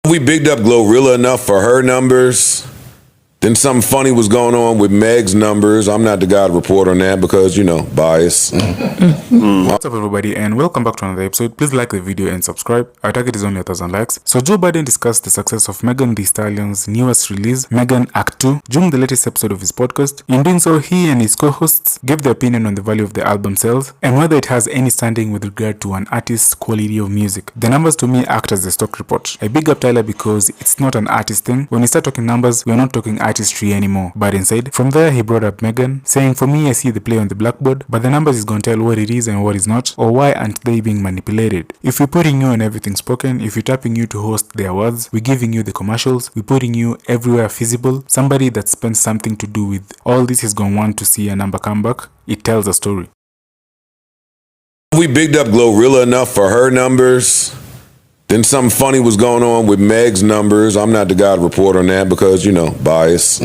We bigged up Glorilla enough for her numbers. Then something funny was going on with Meg's numbers. I'm not the guy to report on that because, bias. What's up, everybody, and welcome back to another episode. Please like the video and subscribe. Our target is only 1,000 likes. So Joe Budden discussed the success of Megan Thee Stallion's newest release, Megan Act 2, during the latest episode of his podcast. In doing so, he and his co-hosts gave their opinion on the value of the album sales and whether it has any standing with regard to an artist's quality of music. The numbers to me act as the stock report. I big up Tyler because it's not an artist thing. When we start talking numbers, we're not talking artistry anymore. Budden said. From there, he brought up Megan, saying, "For me, I see the play on the blackboard, but the numbers is gonna tell what it is and what is not, or why aren't they being manipulated. If we're putting you on everything spoken, if we're tapping you to host the awards, we're giving you the commercials, we're putting you everywhere feasible, somebody that spends something to do with all this is gonna want to see a number come back. It tells a story." We bigged up Glorilla enough for her numbers. Then something funny was going on with Meg's numbers. I'm not the guy to report on that because, bias.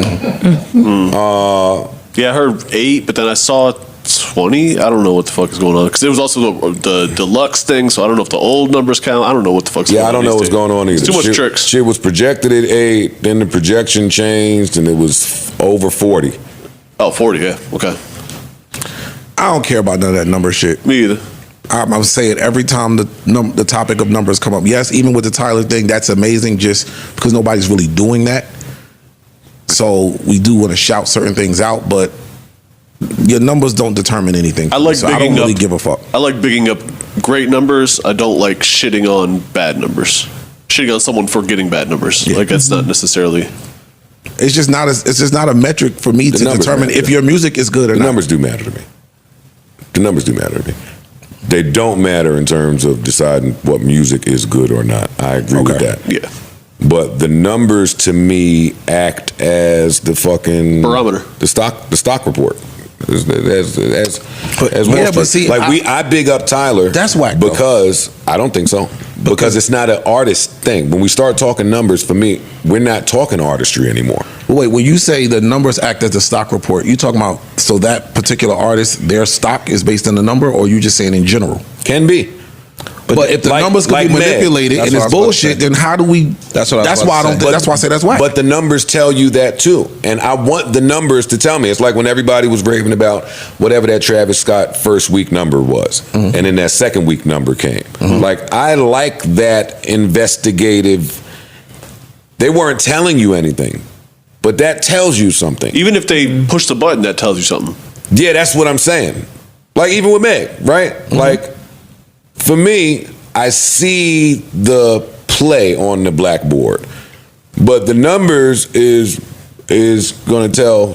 Yeah, I heard 8, but then I saw 20. I don't know what the fuck is going on. Because there was also the deluxe thing, so I don't know if the old numbers count. I don't know what the fuck's going on. Yeah, I don't know what's going on either. Too much tricks. Shit was projected at 8, then the projection changed, and it was over 40. Oh, 40, yeah. Okay. I don't care about none of that number shit. Me either. I'm saying every time the topic of numbers come up. Yes, even with the Tyler thing, that's amazing just because nobody's really doing that. So we do want to shout certain things out, but your numbers don't determine anything. I don't really give a fuck. I like bigging up great numbers. I don't like shitting on bad numbers. Shitting on someone for getting bad numbers. Yeah. Like that's not necessarily. It's just not a metric for me to determine if your music is good or not. The numbers do matter to me. The numbers do matter to me. They don't matter in terms of deciding what music is good or not. I agree with that. Yeah. But the numbers to me act as the fucking barometer. The stock report. I big up Tyler. That's whack. Because I don't think so. Because it's not an artist thing. When we start talking numbers, for me, we're not talking artistry anymore. Wait, when you say the numbers act as the stock report, you talking about so that particular artist, their stock is based on the number, or you just saying in general? Can be. But if the numbers can be manipulated and it's bullshit, then how do we? That's why I say that's whack. But the numbers tell you that too, and I want the numbers to tell me. It's like when everybody was raving about whatever that Travis Scott first week number was, and then that second week number came. Like I like that investigative. They weren't telling you anything, but that tells you something. Even if they push the button, that tells you something. Yeah, that's what I'm saying. Like even with Meg, right? Like. For me, I see the play on the blackboard, but the numbers is going to tell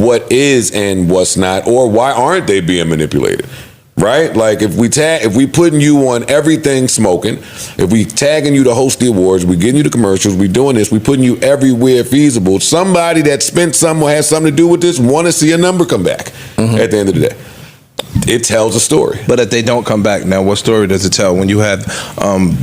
what is and what's not, or why aren't they being manipulated, right? Like if we putting you on everything smoking, if we tagging you to host the awards, we getting you the commercials, we doing this, we putting you everywhere feasible. Somebody that spent somewhere has something to do with this, want to see a number come back at the end of the day. It tells a story. But if they don't come back, now what story does it tell? When you have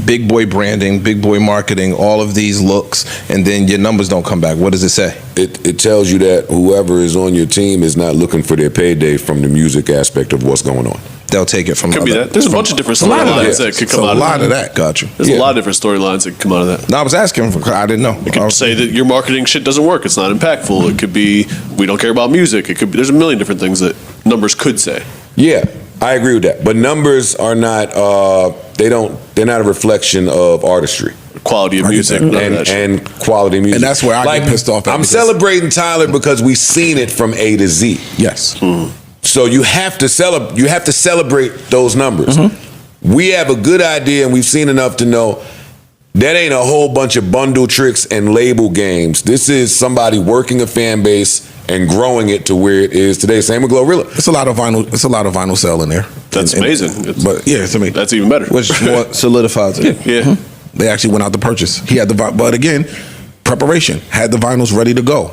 big boy branding, big boy marketing, all of these looks, and then your numbers don't come back, what does it say? It tells you that whoever is on your team is not looking for their payday from the music aspect of what's going on. They'll take it from Could be that. There's a bunch of different storylines that could come out of that. A lot of that. Got you. There's a lot of different storylines that come out of that. No, I was asking. I didn't know. It could say that your marketing shit doesn't work. It's not impactful. It could be we don't care about music. It could be. There's a million different things that numbers could say. Yeah, I agree with that. But numbers are not. They're not a reflection of artistry. Quality of music and quality music. And that's where I get pissed off. I'm celebrating Tyler because we've seen it from A to Z. Yes. So you have to celebrate those numbers. We have a good idea, and we've seen enough to know that ain't a whole bunch of bundle tricks and label games. This is somebody working a fan base and growing it to where it is today. Same with Glorilla. It's a lot of vinyl sell in there. That's amazing. But yeah, it's amazing. That's even better. Which more solidifies it. Yeah. They actually went out to purchase. He had but again, preparation, had the vinyls ready to go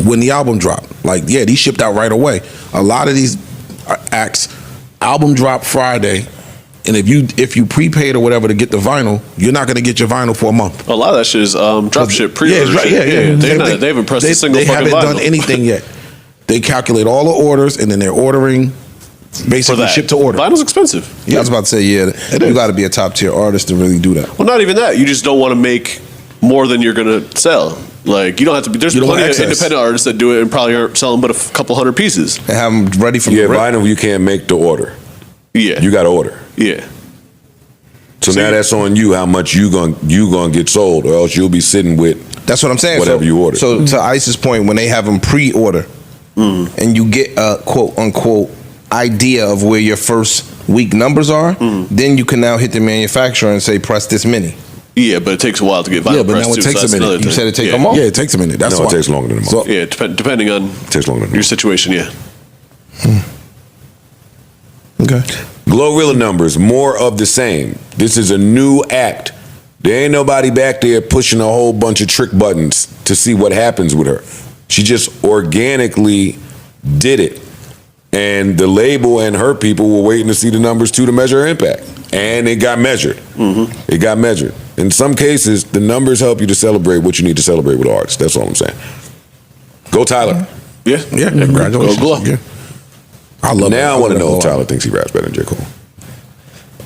when the album dropped. These shipped out right away. A lot of these acts, album dropped Friday, and if you prepaid or whatever to get the vinyl, you're not going to get your vinyl for a month. A lot of that shit is drop ship, pre-order shit. They haven't pressed a single fucking vinyl. They haven't done anything yet. They calculate all the orders, and then they're ordering basically ship to order. Vinyl's expensive. Yeah, I was about to say, you got to be a top tier artist to really do that. Well, not even that. You just don't want to make more than you're gonna sell. Like, you don't have to be. There's plenty of independent artists that do it and probably aren't selling but a couple hundred pieces. And have them ready from the rip. vinyl you can't make the order. Yeah, You got to order. yeah. So now that's on you how much you gonna get sold, or else you'll be sitting with. That's what I'm saying. Whatever you order. So to Ice's point, when they have them pre-order, and you get a quote unquote idea of where your first week numbers are, then you can now hit the manufacturer and say press this many. Yeah, but it takes a while to get vinyl but pressed now it too, takes so a that's minute. another You thing. said it take yeah. a month. Yeah, it takes a minute. That's No, why. it takes longer than a month. So, Yeah, depending on Takes longer than your that. situation. Yeah. Okay. Glorilla numbers, more of the same. This is a new act. There ain't nobody back there pushing a whole bunch of trick buttons to see what happens with her. She just organically did it. And the label and her people were waiting to see the numbers too to measure her impact. And it got measured. It got measured. In some cases, the numbers help you to celebrate what you need to celebrate with artists. That's all I'm saying. Go Tyler. Yeah. yeah, congratulations. Go Glow. Yeah. I love it. Now I want to know if love Tyler it. thinks he raps better than J. Cole.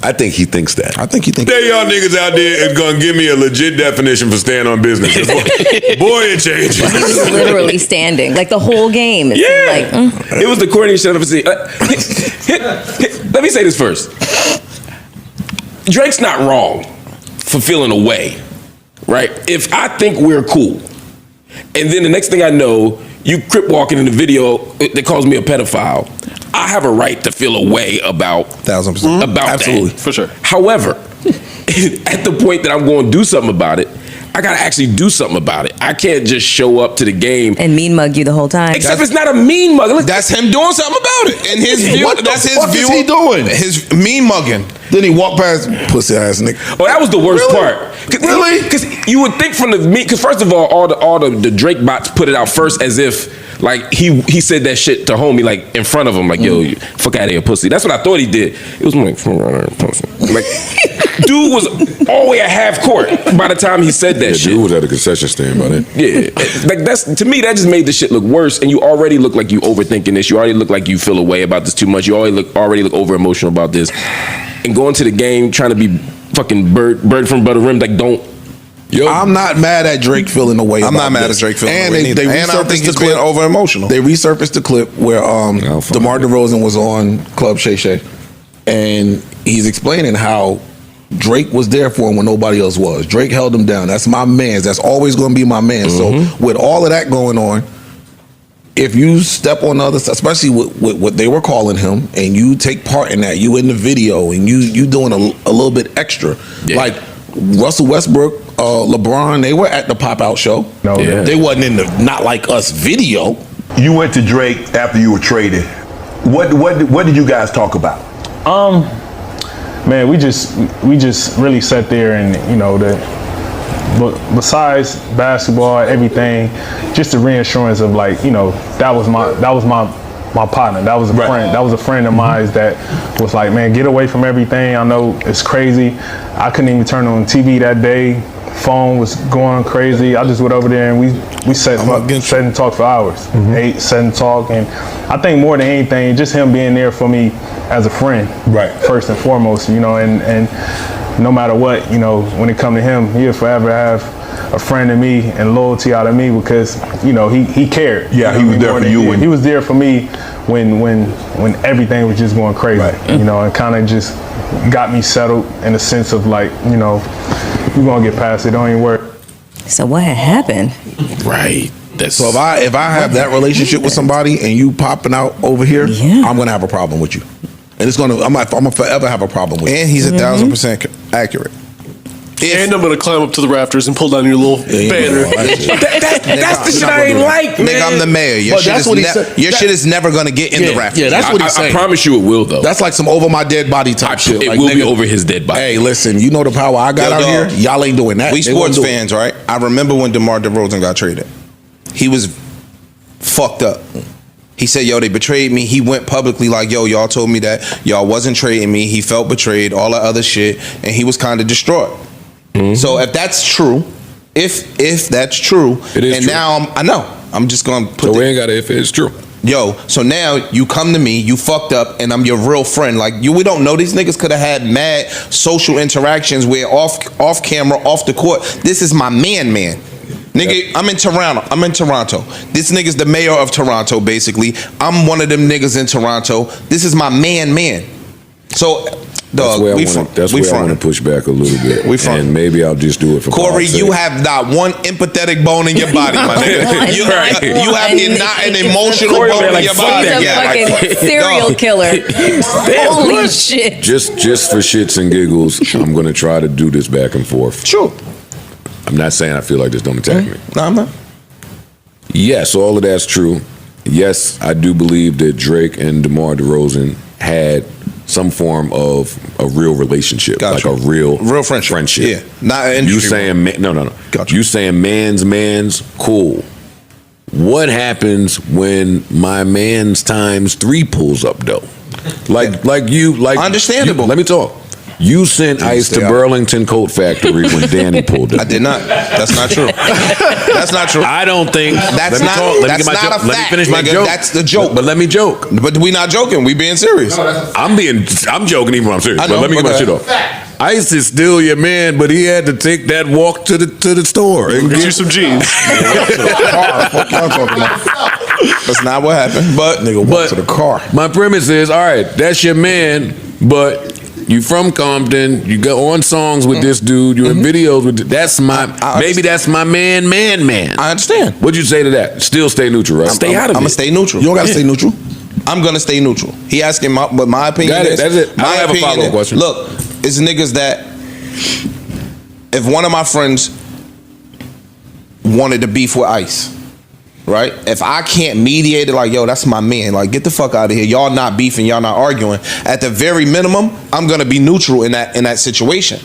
I think he thinks that. I think he thinks. There y'all niggas out there is gonna give me a legit definition for staying on business. Boy, it changes. He was literally standing like the whole game. It seemed like, It was the corniest shit I've ever seen. Let me say this first. Drake's not wrong for feeling away, right? If I think we're cool, and then the next thing I know, you crip walking in the video that calls me a pedophile, I have a right to feel a way about 1000%. about Absolutely. that. For sure. However, at the point that I'm going to do something about it, I gotta actually do something about it. I can't just show up to the game. and mean mug you the whole time. Except it's not a mean mug. Look, That's him doing something about it. And his view. What the That's his fuck view. is he doing? His mean mugging. Then he walked past pussy ass nigga. Oh, that was the worst Really? part. Really? Because you would think from the because first of all the Drake bots put it out first as if like he said that shit to homie like in front of him like yo you fuck out of here pussy. That's what I thought he did. It was like pussy. Like dude was all the way at half court by the time he said that Yeah, shit. dude was at a concession stand by then. Yeah, like that's to me that just made the shit look worse, and you already look like you overthinking this. You already look like you feel a way about this too much. You already look over emotional about this, and going to the game trying to be fucking bird from Butter Rim like don't. Yo, I'm not mad at Drake feeling the way. I'm about not mad this. at Drake feeling and the way they neither. And I don't resurfaced think the he's clip. being over emotional. They resurfaced the clip where fine DeMar with DeRozan was on Club Shay Shay, and he's explaining how Drake was there for him when nobody else was. Drake held him down. That's my man. That's always going to be my man. So with all of that going on, if you step on the other side, especially with what they were calling him, and you take part in that, you in the video, and you doing a little bit extra, like Russell Westbrook, LeBron, they were at the Pop Out show. No, yeah. They wasn't in the Not Like Us video. You went to Drake after you were traded. What did you guys talk about? Man, we just really sat there and but besides basketball, everything, just the reassurance of like, that was my partner. That was a friend. That was a friend of mine that was like, man, get away from everything. I know it's crazy. I couldn't even turn on TV that day. Phone was going crazy. I just went over there and we sat and talked for hours. Sat and talked, and I think more than anything, just him being there for me as a friend, Right. first and foremost, and no matter what, when it come to him, he'll forever have a friend in me and loyalty out of me because he cared. Yeah, he was there more for than you he did. when- He was there for me when everything was just going crazy, Right. and kind of just got me settled in the sense of like, we're gonna get past it. Don't even worry. So what had happened? Right. That's So if I have that relationship with somebody and you popping out over here, Yeah. I'm gonna have a problem with you, and I'm gonna forever have a problem with you. And he's 1000% accurate. And I'm gonna climb up to the rafters and pull down your little banner. that's the shit I ain't like, man. Nigga, I'm the mayor. Your But shit that's is what he said. your shit is never gonna get in the rafters. Yeah, that's what he's I saying. promise you it will though. That's like some over my dead body type shit. It Like, will be nigga, over his dead body. Hey, listen, you know the power I got Yo, out dog. here. Y'all ain't doing that. We They won't sports do it. fans, right? I remember when DeMar DeRozan got traded. He was fucked up. He said, yo, they betrayed me. He went publicly like, yo, y'all told me that y'all wasn't trading me. He felt betrayed, all that other shit, and he was kind of distraught. So if that's true, if that's true, It is and true. now I'm just gonna put So we ain't got to if it's true. Yo, so now you come to me, you fucked up, and I'm your real friend. Like we don't know. These niggas could have had mad social interactions where off camera, off the court. This is my man. Nigga, I'm in Toronto. This nigga's the mayor of Toronto, basically. I'm one of them niggas in Toronto. This is my man. So, dog, that's where I want to push back a little bit. And maybe I'll just do it for Corey, you have not one empathetic bone in your body, my nigga. You have not an emotional bone in your body. He's a fucking serial killer. Holy shit. Just for shits and giggles, I'm going to try to do this back and forth. Sure. I'm not saying I feel like this. Don't attack me. No, I'm not. Yes, all of that's true. Yes, I do believe that Drake and DeMar DeRozan had some form of a real relationship, like a real friendship. Yeah, not you saying no. Gotcha. You saying man's cool. What happens when my man's times 3 pulls up though? Understandable. Let me talk. You sent Ice to Burlington Coat Factory when Danny pulled up. I did not. That's not true. That's not true. I don't think that's not. That's not a fact. Let me finish my joke. That's the joke. But let me joke. But we not joking. We being serious. I'm joking even when I'm serious. But let me get my shit off. Ice is still your man, but he had to take that walk to the store and get you some jeans. That's not what happened. But nigga walked to the car. My premise is, all right, that's your man, but you from Compton, you go on songs with this dude, you in videos with that's my man. I understand. What'd you say to that? Still stay neutral, right? Stay out of it. I'm gonna stay neutral. You don't gotta stay neutral. I'm gonna stay neutral. He asking what my opinion Got it. is. That's it. I have a follow-up question. Look, it's niggas that if one of my friends wanted to beef with Ice, right? If I can't mediate it, like, yo, that's my man. Like, get the fuck out of here. Y'all not beefing. Y'all not arguing. At the very minimum, I'm gonna be neutral in that situation.